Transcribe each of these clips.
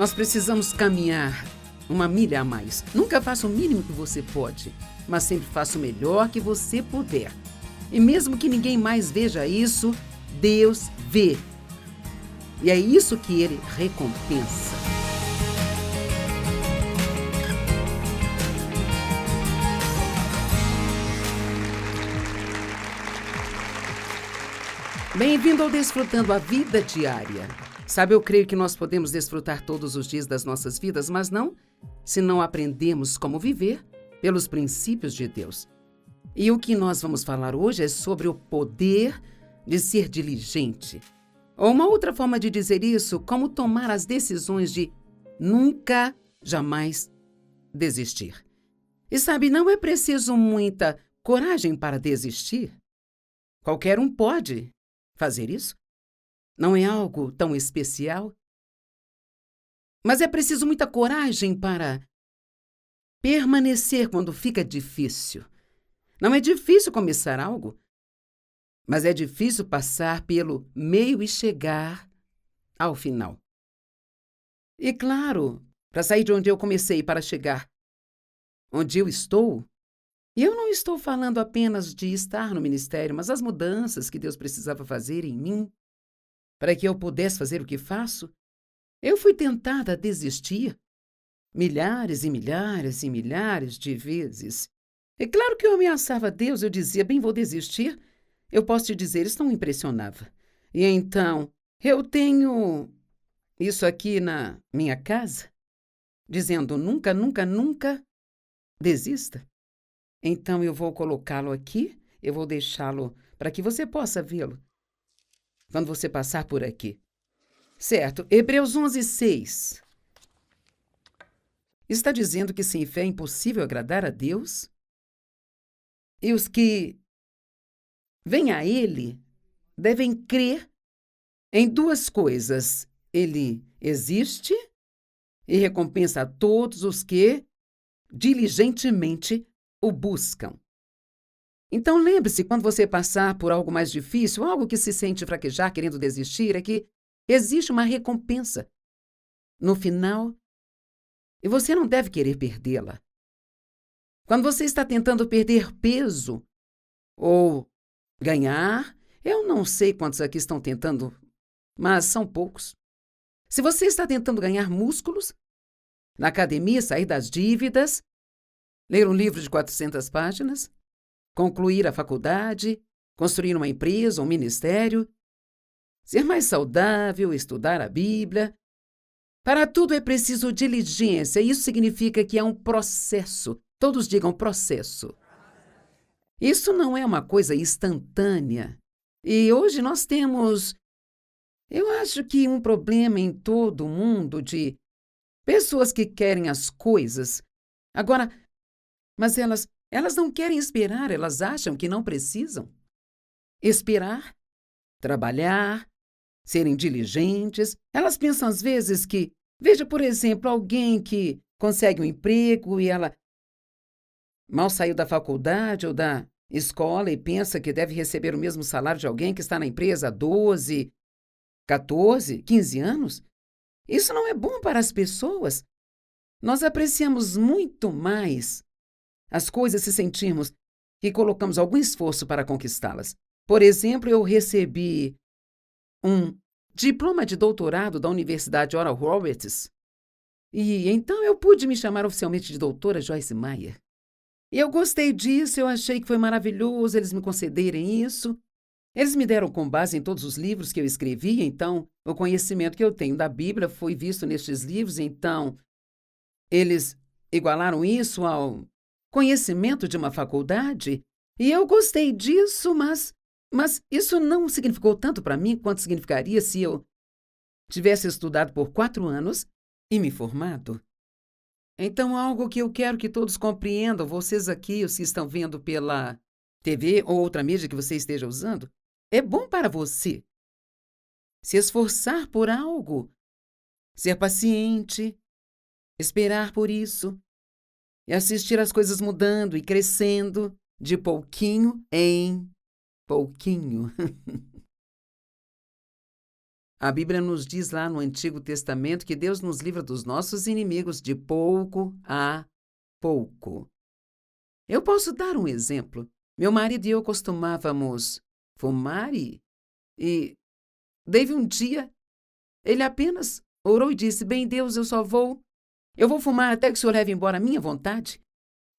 Nós precisamos caminhar uma milha a mais. Nunca faça o mínimo que você pode, mas sempre faça o melhor que você puder. E mesmo que ninguém mais veja isso, Deus vê. E é isso que Ele recompensa. Bem-vindo ao Desfrutando a Vida Diária. Sabe, eu creio que nós podemos desfrutar todos os dias das nossas vidas, mas não se não aprendemos como viver pelos princípios de Deus. E o que nós vamos falar hoje é sobre o poder de ser diligente. Ou uma outra forma de dizer isso, como tomar as decisões de nunca, jamais desistir. E sabe, não é preciso muita coragem para desistir. Qualquer um pode fazer isso. Não é algo tão especial. Mas é preciso muita coragem para permanecer quando fica difícil. Não é difícil começar algo, mas é difícil passar pelo meio e chegar ao final. E claro, para sair de onde eu comecei para chegar onde eu estou, e eu não estou falando apenas de estar no ministério, mas as mudanças que Deus precisava fazer em mim, para que eu pudesse fazer o que faço, eu fui tentada a desistir milhares e milhares e milhares de vezes. É claro que eu ameaçava Deus, eu dizia, bem, vou desistir. Eu posso te dizer, isso não me impressionava. E então, eu tenho isso aqui na minha casa, dizendo nunca, nunca, nunca desista. Então, eu vou colocá-lo aqui, eu vou deixá-lo para que você possa vê-lo quando você passar por aqui. Certo, Hebreus 11:6. Está dizendo que sem fé é impossível agradar a Deus? E os que vêm a Ele devem crer em duas coisas. Ele existe e recompensa a todos os que diligentemente o buscam. Então lembre-se, quando você passar por algo mais difícil, algo que se sente fraquejar, querendo desistir, é que existe uma recompensa no final e você não deve querer perdê-la. Quando você está tentando perder peso ou ganhar, eu não sei quantos aqui estão tentando, mas são poucos. Se você está tentando ganhar músculos, na academia, sair das dívidas, ler um livro de 400 páginas, concluir a faculdade, construir uma empresa, um ministério, ser mais saudável, estudar a Bíblia. Para tudo é preciso diligência. Isso significa que é um processo. Todos digam processo. Isso não é uma coisa instantânea. E hoje nós temos, eu acho que um problema em todo o mundo de pessoas que querem as coisas. Agora, mas elas não querem esperar, elas acham que não precisam. Esperar, trabalhar, serem diligentes. Elas pensam às vezes que, veja, por exemplo, alguém que consegue um emprego e ela mal saiu da faculdade ou da escola e pensa que deve receber o mesmo salário de alguém que está na empresa há 12, 14, 15 anos. Isso não é bom para as pessoas. Nós apreciamos muito mais as coisas se sentirmos que colocamos algum esforço para conquistá-las. Por exemplo, eu recebi um diploma de doutorado da Universidade Oral Roberts e então eu pude me chamar oficialmente de doutora Joyce Meyer. E eu gostei disso, eu achei que foi maravilhoso eles me concederem isso. Eles me deram com base em todos os livros que eu escrevi, então o conhecimento que eu tenho da Bíblia foi visto nestes livros, então eles igualaram isso ao conhecimento de uma faculdade, e eu gostei disso, mas isso não significou tanto para mim quanto significaria se eu tivesse estudado por 4 anos e me formado. Então, algo que eu quero que todos compreendam, vocês aqui, os que estão vendo pela TV ou outra mídia que você esteja usando, é bom para você se esforçar por algo, ser paciente, esperar por isso e assistir as coisas mudando e crescendo de pouquinho em pouquinho. A Bíblia nos diz lá no Antigo Testamento que Deus nos livra dos nossos inimigos de pouco a pouco. Eu posso dar um exemplo. Meu marido e eu costumávamos fumar e teve um dia, ele apenas orou e disse: "Bem, Deus, eu vou fumar até que o Senhor leve embora a minha vontade."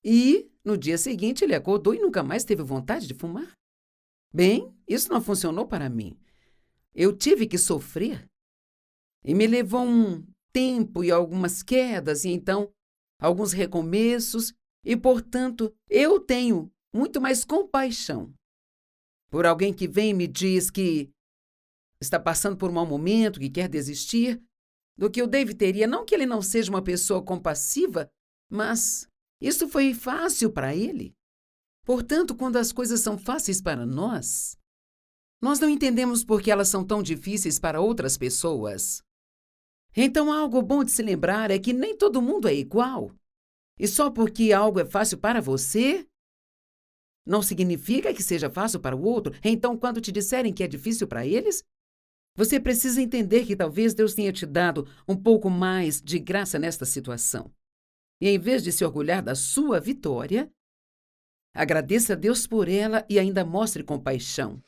E no dia seguinte ele acordou e nunca mais teve vontade de fumar. Bem, isso não funcionou para mim. Eu tive que sofrer e me levou um tempo e algumas quedas e então alguns recomeços e, portanto, eu tenho muito mais compaixão por alguém que vem e me diz que está passando por um mau momento, que quer desistir, do que o David teria. Não que ele não seja uma pessoa compassiva, mas isso foi fácil para ele. Portanto, quando as coisas são fáceis para nós não entendemos por que elas são tão difíceis para outras pessoas. Então, algo bom de se lembrar é que nem todo mundo é igual. E só porque algo é fácil para você, não significa que seja fácil para o outro. Então, quando te disserem que é difícil para eles, você precisa entender que talvez Deus tenha te dado um pouco mais de graça nesta situação. E em vez de se orgulhar da sua vitória, agradeça a Deus por ela e ainda mostre compaixão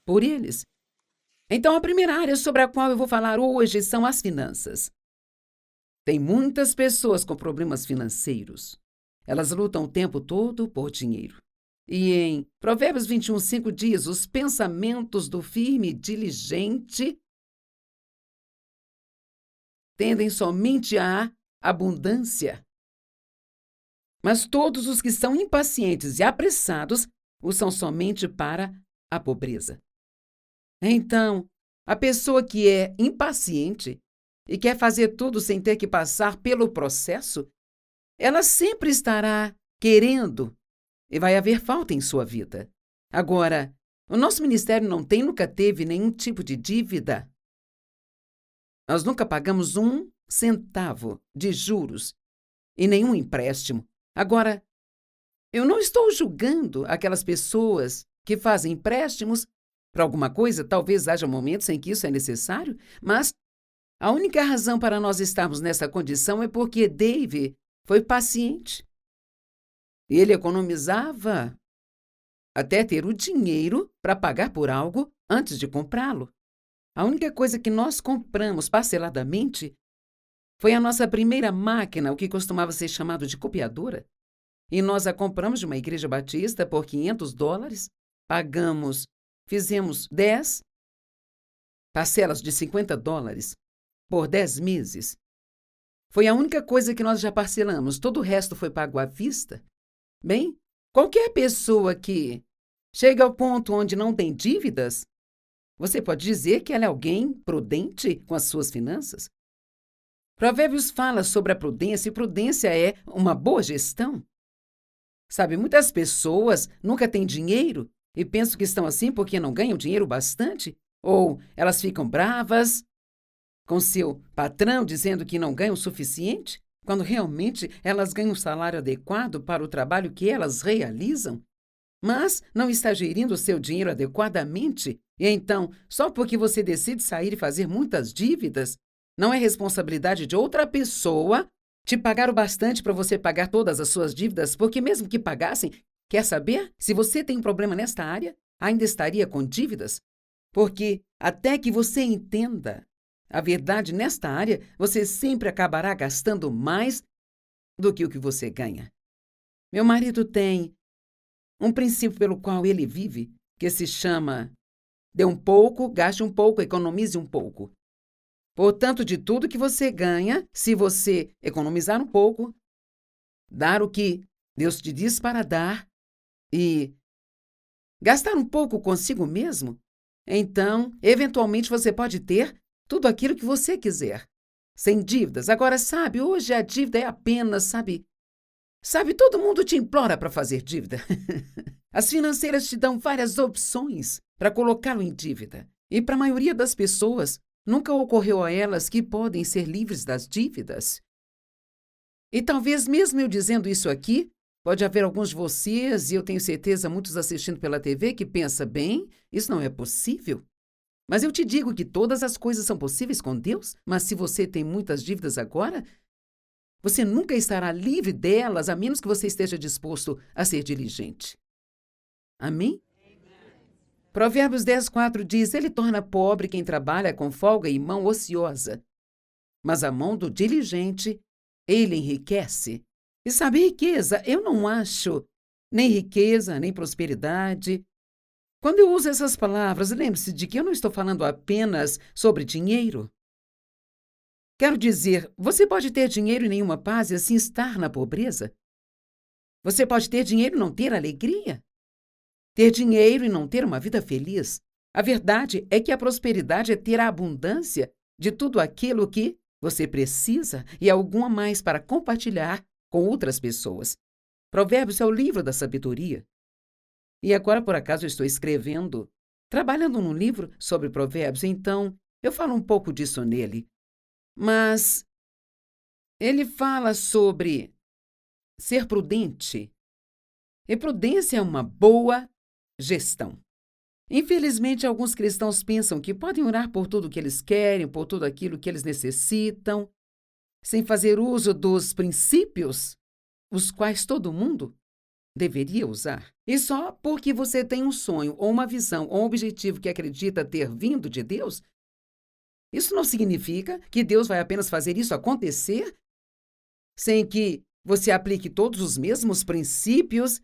por eles. Então, a primeira área sobre a qual eu vou falar hoje são as finanças. Tem muitas pessoas com problemas financeiros. Elas lutam o tempo todo por dinheiro. E em Provérbios 21:5 diz: "Os pensamentos do firme e diligente tendem somente à abundância. Mas todos os que são impacientes e apressados o são somente para a pobreza." Então, a pessoa que é impaciente e quer fazer tudo sem ter que passar pelo processo, ela sempre estará querendo e vai haver falta em sua vida. Agora, o nosso ministério nunca teve nenhum tipo de dívida. Nós nunca pagamos 1 centavo de juros e nenhum empréstimo. Agora, eu não estou julgando aquelas pessoas que fazem empréstimos para alguma coisa. Talvez haja momentos em que isso é necessário, mas a única razão para nós estarmos nessa condição é porque David foi paciente. Ele economizava até ter o dinheiro para pagar por algo antes de comprá-lo. A única coisa que nós compramos parceladamente foi a nossa primeira máquina, o que costumava ser chamado de copiadora. E nós a compramos de uma igreja batista por $500, fizemos 10 parcelas de $50 por 10 meses. Foi a única coisa que nós já parcelamos, todo o resto foi pago à vista. Bem, qualquer pessoa que chega ao ponto onde não tem dívidas, você pode dizer que ela é alguém prudente com as suas finanças? Provérbios fala sobre a prudência e prudência é uma boa gestão. Sabe, muitas pessoas nunca têm dinheiro e pensam que estão assim porque não ganham dinheiro bastante, ou elas ficam bravas com seu patrão dizendo que não ganham o suficiente, quando realmente elas ganham um salário adequado para o trabalho que elas realizam, mas não está gerindo o seu dinheiro adequadamente. E então, só porque você decide sair e fazer muitas dívidas, não é responsabilidade de outra pessoa te pagar o bastante para você pagar todas as suas dívidas, porque mesmo que pagassem, quer saber? Se você tem um problema nesta área, ainda estaria com dívidas? Porque até que você entenda a verdade nesta área, você sempre acabará gastando mais do que o que você ganha. Meu marido tem um princípio pelo qual ele vive, que se chama: dê um pouco, gaste um pouco, economize um pouco. Portanto, de tudo que você ganha, se você economizar um pouco, dar o que Deus te diz para dar e gastar um pouco consigo mesmo, então, eventualmente, você pode ter tudo aquilo que você quiser, sem dívidas. Agora, sabe, hoje a dívida é apenas, sabe, todo mundo te implora para fazer dívida. As financeiras te dão várias opções para colocá-lo em dívida. E para a maioria das pessoas, nunca ocorreu a elas que podem ser livres das dívidas. E talvez mesmo eu dizendo isso aqui, pode haver alguns de vocês, e eu tenho certeza muitos assistindo pela TV, que pensa: bem, isso não é possível. Mas eu te digo que todas as coisas são possíveis com Deus, mas se você tem muitas dívidas agora, você nunca estará livre delas, a menos que você esteja disposto a ser diligente. Amém? Provérbios 10:4 diz: Ele torna pobre quem trabalha com folga e mão ociosa, mas a mão do diligente ele enriquece. E sabe, riqueza, eu não acho nem riqueza, nem prosperidade. Quando eu uso essas palavras, lembre-se de que eu não estou falando apenas sobre dinheiro. Quero dizer, você pode ter dinheiro e nenhuma paz e assim estar na pobreza. Você pode ter dinheiro e não ter alegria. Ter dinheiro e não ter uma vida feliz. A verdade é que a prosperidade é ter a abundância de tudo aquilo que você precisa e algo a mais para compartilhar com outras pessoas. Provérbios é o livro da sabedoria. E agora, por acaso, eu estou trabalhando num livro sobre provérbios, então eu falo um pouco disso nele. Mas ele fala sobre ser prudente. E prudência é uma boa gestão. Infelizmente, alguns cristãos pensam que podem orar por tudo o que eles querem, por tudo aquilo que eles necessitam, sem fazer uso dos princípios, os quais todo mundo deveria usar. E só porque você tem um sonho, ou uma visão, ou um objetivo que acredita ter vindo de Deus, isso não significa que Deus vai apenas fazer isso acontecer sem que você aplique todos os mesmos princípios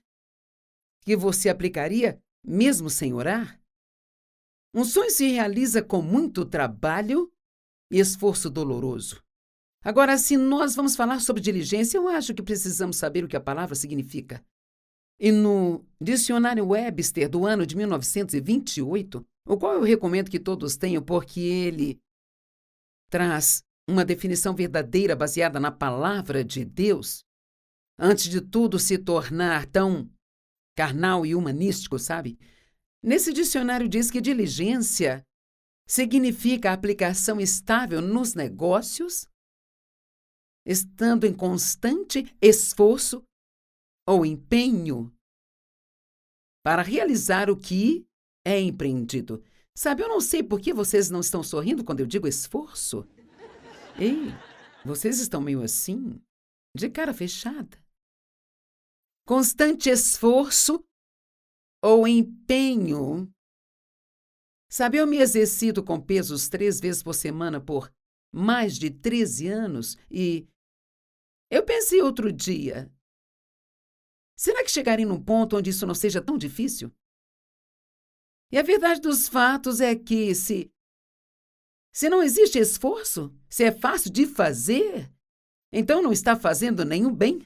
que você aplicaria mesmo sem orar. Um sonho se realiza com muito trabalho e esforço doloroso. Agora, se nós vamos falar sobre diligência, eu acho que precisamos saber o que a palavra significa. E no dicionário Webster do ano de 1928, o qual eu recomendo que todos tenham porque ele traz uma definição verdadeira baseada na palavra de Deus, antes de tudo se tornar tão carnal e humanístico, sabe? Nesse dicionário diz que diligência significa a aplicação estável nos negócios, estando em constante esforço ou empenho para realizar o que é empreendido. Sabe, eu não sei por que vocês não estão sorrindo quando eu digo esforço. Ei, vocês estão meio assim, de cara fechada. Constante esforço ou empenho. Sabe, eu me exercito com pesos 3 vezes por semana por mais de 13 anos e eu pensei outro dia, será que chegarei num ponto onde isso não seja tão difícil? E a verdade dos fatos é que se não existe esforço, se é fácil de fazer, então não está fazendo nenhum bem.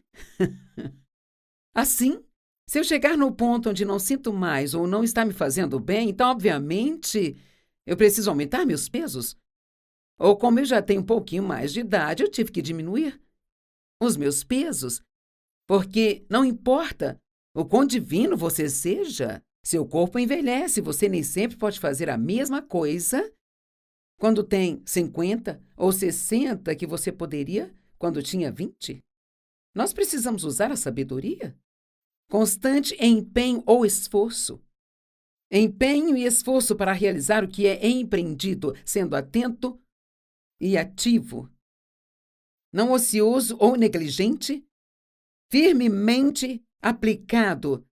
Assim, se eu chegar no ponto onde não sinto mais ou não está me fazendo bem, então, obviamente, eu preciso aumentar meus pesos. Ou como eu já tenho um pouquinho mais de idade, eu tive que diminuir os meus pesos. Porque não importa o quão divino você seja, seu corpo envelhece, você nem sempre pode fazer a mesma coisa quando tem 50 ou 60 que você poderia quando tinha 20. Nós precisamos usar a sabedoria. Constante empenho ou esforço. Empenho e esforço para realizar o que é empreendido, sendo atento e ativo. Não ocioso ou negligente, firmemente aplicado,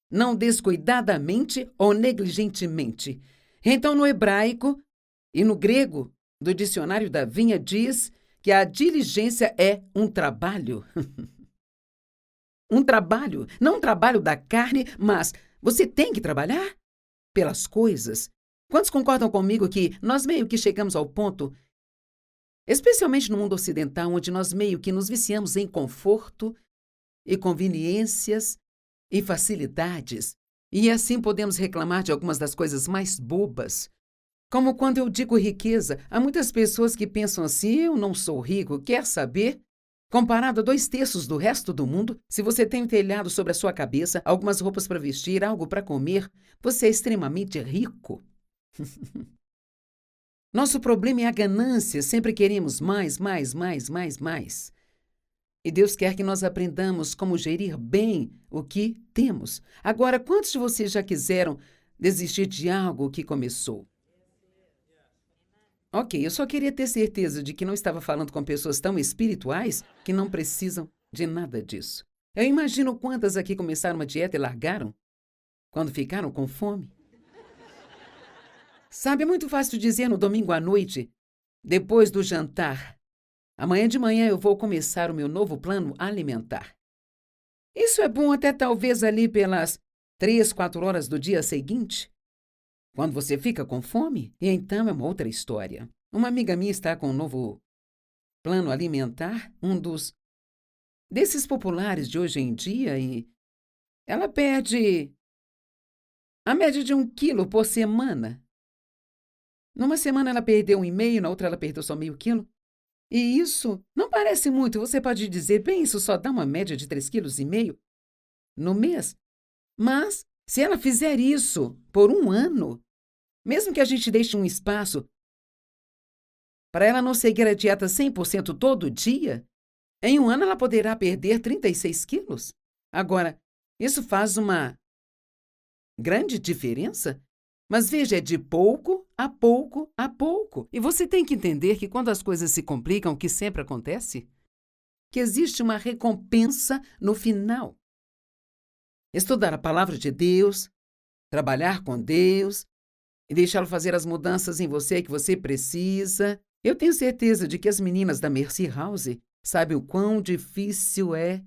não descuidadamente ou negligentemente. Então, no hebraico e no grego do dicionário da Vinha diz que a diligência é um trabalho. Um trabalho, não um trabalho da carne, mas você tem que trabalhar pelas coisas. Quantos concordam comigo que nós meio que chegamos ao ponto, especialmente no mundo ocidental, onde nós meio que nos viciamos em conforto e conveniências e facilidades, e assim podemos reclamar de algumas das coisas mais bobas. Como quando eu digo riqueza, há muitas pessoas que pensam assim, eu não sou rico, quer saber? Comparado a 2/3 do resto do mundo, se você tem um telhado sobre a sua cabeça, algumas roupas para vestir, algo para comer, você é extremamente rico. Nosso problema é a ganância, sempre queremos mais, mais, mais, mais, mais. E Deus quer que nós aprendamos como gerir bem o que temos. Agora, quantos de vocês já quiseram desistir de algo que começou? Ok, eu só queria ter certeza de que não estava falando com pessoas tão espirituais que não precisam de nada disso. Eu imagino quantas aqui começaram uma dieta e largaram quando ficaram com fome. Sabe, é muito fácil dizer no domingo à noite, depois do jantar: amanhã de manhã eu vou começar o meu novo plano alimentar. Isso é bom até talvez ali pelas 3, 4 horas do dia seguinte, quando você fica com fome, e então é uma outra história. Uma amiga minha está com um novo plano alimentar, desses populares de hoje em dia, e ela perde a média de 1 quilo por semana. Numa semana ela perdeu 1,5, na outra ela perdeu só meio quilo. E isso não parece muito. Você pode dizer, bem, isso só dá uma média de 3,5 kg no mês. Mas, se ela fizer isso por 1 ano, mesmo que a gente deixe um espaço para ela não seguir a dieta 100% todo dia, em 1 ano ela poderá perder 36 quilos. Agora, isso faz uma grande diferença? Mas veja, é de pouco a pouco a pouco. E você tem que entender que quando as coisas se complicam, o que sempre acontece, que existe uma recompensa no final. Estudar a palavra de Deus, trabalhar com Deus e deixá-lo fazer as mudanças em você que você precisa. Eu tenho certeza de que as meninas da Mercy House sabem o quão difícil é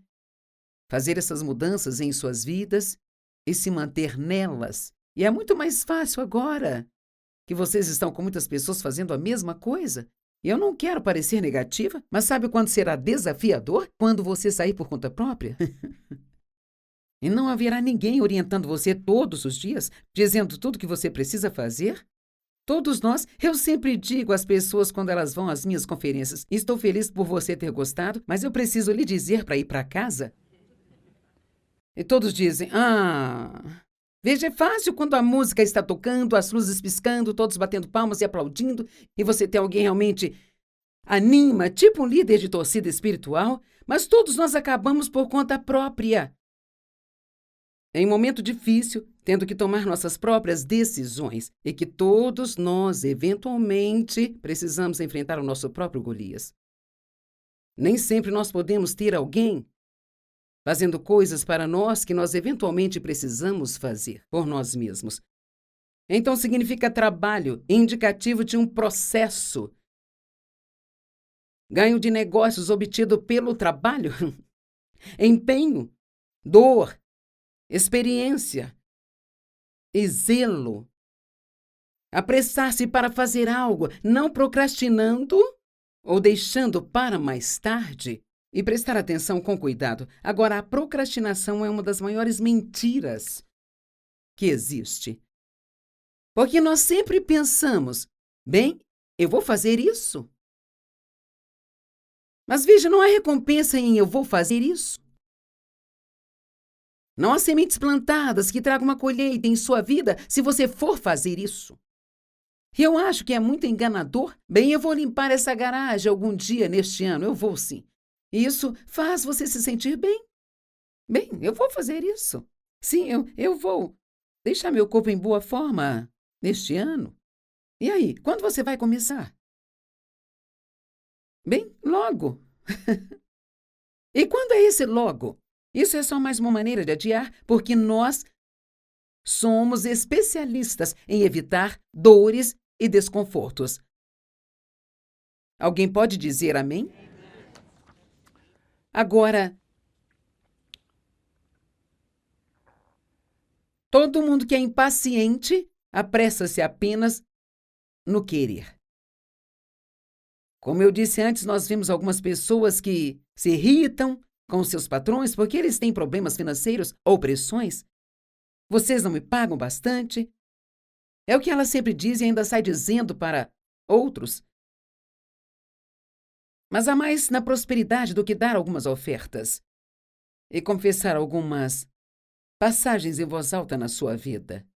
fazer essas mudanças em suas vidas e se manter nelas. E é muito mais fácil agora que vocês estão com muitas pessoas fazendo a mesma coisa. E eu não quero parecer negativa, mas sabe quando será desafiador? Quando você sair por conta própria. E não haverá ninguém orientando você todos os dias, dizendo tudo o que você precisa fazer. Todos nós, eu sempre digo às pessoas quando elas vão às minhas conferências, estou feliz por você ter gostado, mas eu preciso lhe dizer para ir para casa. E todos dizem, veja, é fácil quando a música está tocando, as luzes piscando, todos batendo palmas e aplaudindo, e você tem alguém realmente anima, tipo um líder de torcida espiritual, mas todos nós acabamos por conta própria. Em um momento difícil, tendo que tomar nossas próprias decisões, e que todos nós, eventualmente, precisamos enfrentar o nosso próprio Golias. Nem sempre nós podemos ter alguém fazendo coisas para nós que nós eventualmente precisamos fazer por nós mesmos. Então significa trabalho, indicativo de um processo. Ganho de negócios obtido pelo trabalho, empenho, dor, experiência e zelo. Apressar-se para fazer algo, não procrastinando ou deixando para mais tarde. E prestar atenção com cuidado. Agora, a procrastinação é uma das maiores mentiras que existe. Porque nós sempre pensamos, bem, eu vou fazer isso. Mas veja, não há recompensa em eu vou fazer isso. Não há sementes plantadas que tragam uma colheita em sua vida se você for fazer isso. E eu acho que é muito enganador. Bem, eu vou limpar essa garagem algum dia neste ano, eu vou sim. Isso faz você se sentir bem. Bem, eu vou fazer isso. Sim, eu vou deixar meu corpo em boa forma neste ano. E aí, quando você vai começar? Bem, logo. E quando é esse logo? Isso é só mais uma maneira de adiar, porque nós somos especialistas em evitar dores e desconfortos. Alguém pode dizer amém? Agora, todo mundo que é impaciente apressa-se apenas no querer. Como eu disse antes, nós vimos algumas pessoas que se irritam com seus patrões porque eles têm problemas financeiros ou pressões. Vocês não me pagam bastante? É o que ela sempre diz e ainda sai dizendo para outros. Mas há mais na prosperidade do que dar algumas ofertas e confessar algumas passagens em voz alta na sua vida.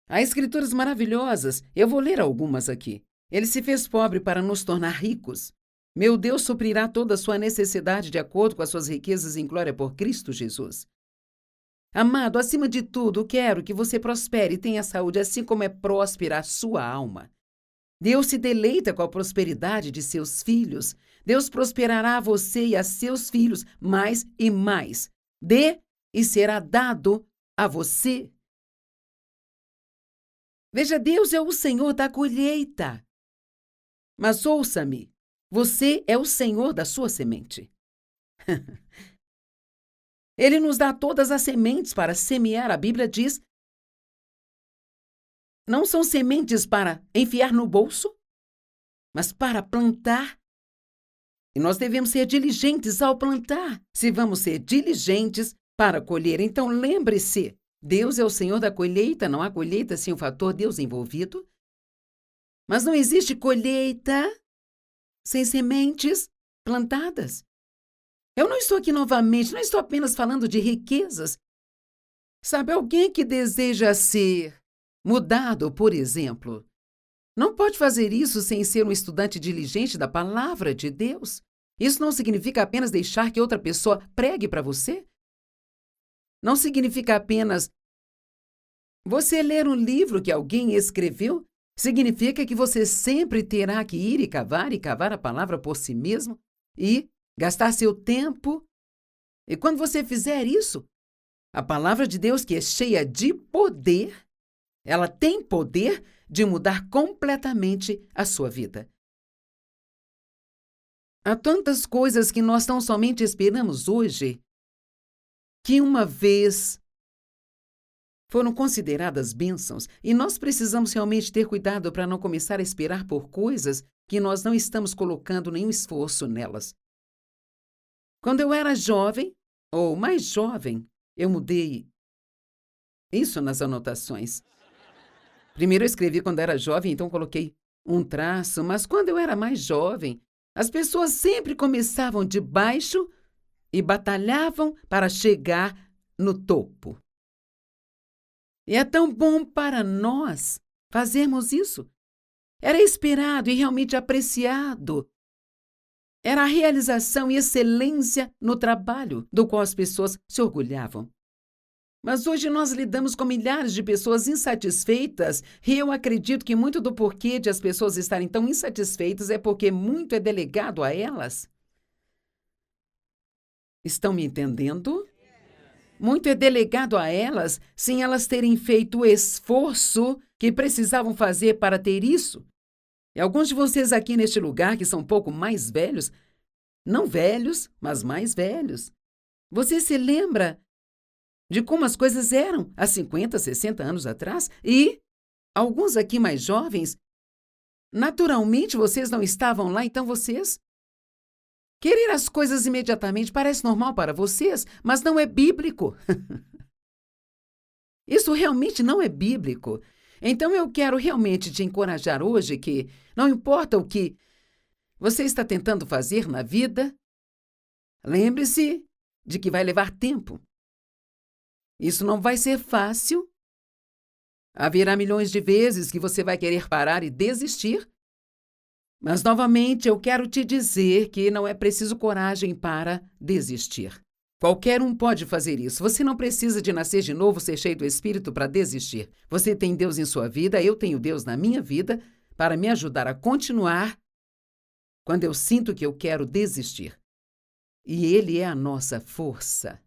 Há escrituras maravilhosas, eu vou ler algumas aqui. Ele se fez pobre para nos tornar ricos. Meu Deus suprirá toda a sua necessidade de acordo com as suas riquezas em glória por Cristo Jesus. Amado, acima de tudo, quero que você prospere e tenha saúde, assim como é próspera a sua alma. Deus se deleita com a prosperidade de seus filhos. Deus prosperará a você e a seus filhos mais e mais. Dê e será dado a você. Veja, Deus é o Senhor da colheita. Mas ouça-me, você é o Senhor da sua semente. Ele nos dá todas as sementes para semear. A Bíblia diz, não são sementes para enfiar no bolso, mas para plantar. E nós devemos ser diligentes ao plantar, se vamos ser diligentes para colher. Então lembre-se, Deus é o Senhor da colheita, não há colheita sem o fator Deus envolvido. Mas não existe colheita sem sementes plantadas. Eu não estou aqui novamente, não estou apenas falando de riquezas. Sabe, alguém que deseja ser mudado, por exemplo, não pode fazer isso sem ser um estudante diligente da palavra de Deus. Isso não significa apenas deixar que outra pessoa pregue para você. Não significa apenas você ler um livro que alguém escreveu. Significa que você sempre terá que ir e cavar a palavra por si mesmo e gastar seu tempo. E quando você fizer isso, a palavra de Deus, que é cheia de poder, ela tem poder de mudar completamente a sua vida. Há tantas coisas que nós tão somente esperamos hoje, que uma vez foram consideradas bênçãos, e nós precisamos realmente ter cuidado para não começar a esperar por coisas que nós não estamos colocando nenhum esforço nelas. Quando eu era jovem, ou mais jovem, eu mudei isso nas anotações. Primeiro eu escrevi quando era jovem, então coloquei um traço, mas quando eu era mais jovem, as pessoas sempre começavam de baixo e batalhavam para chegar no topo. E é tão bom para nós fazermos isso. Era esperado e realmente apreciado. Era a realização e excelência no trabalho do qual as pessoas se orgulhavam. Mas hoje nós lidamos com milhares de pessoas insatisfeitas e eu acredito que muito do porquê de as pessoas estarem tão insatisfeitas é porque muito é delegado a elas. Estão me entendendo? Muito é delegado a elas sem elas terem feito o esforço que precisavam fazer para ter isso. E alguns de vocês aqui neste lugar que são um pouco mais velhos, não velhos, mas mais velhos, você se lembra de como as coisas eram há 50, 60 anos atrás? E alguns aqui mais jovens, naturalmente vocês não estavam lá, então vocês querer as coisas imediatamente parece normal para vocês, mas não é bíblico. Isso realmente não é bíblico. Então eu quero realmente te encorajar hoje que não importa o que você está tentando fazer na vida, lembre-se de que vai levar tempo. Isso não vai ser fácil. Haverá milhões de vezes que você vai querer parar e desistir. Mas, novamente, eu quero te dizer que não é preciso coragem para desistir. Qualquer um pode fazer isso. Você não precisa de nascer de novo, ser cheio do Espírito para desistir. Você tem Deus em sua vida, eu tenho Deus na minha vida para me ajudar a continuar quando eu sinto que eu quero desistir. E Ele é a nossa força.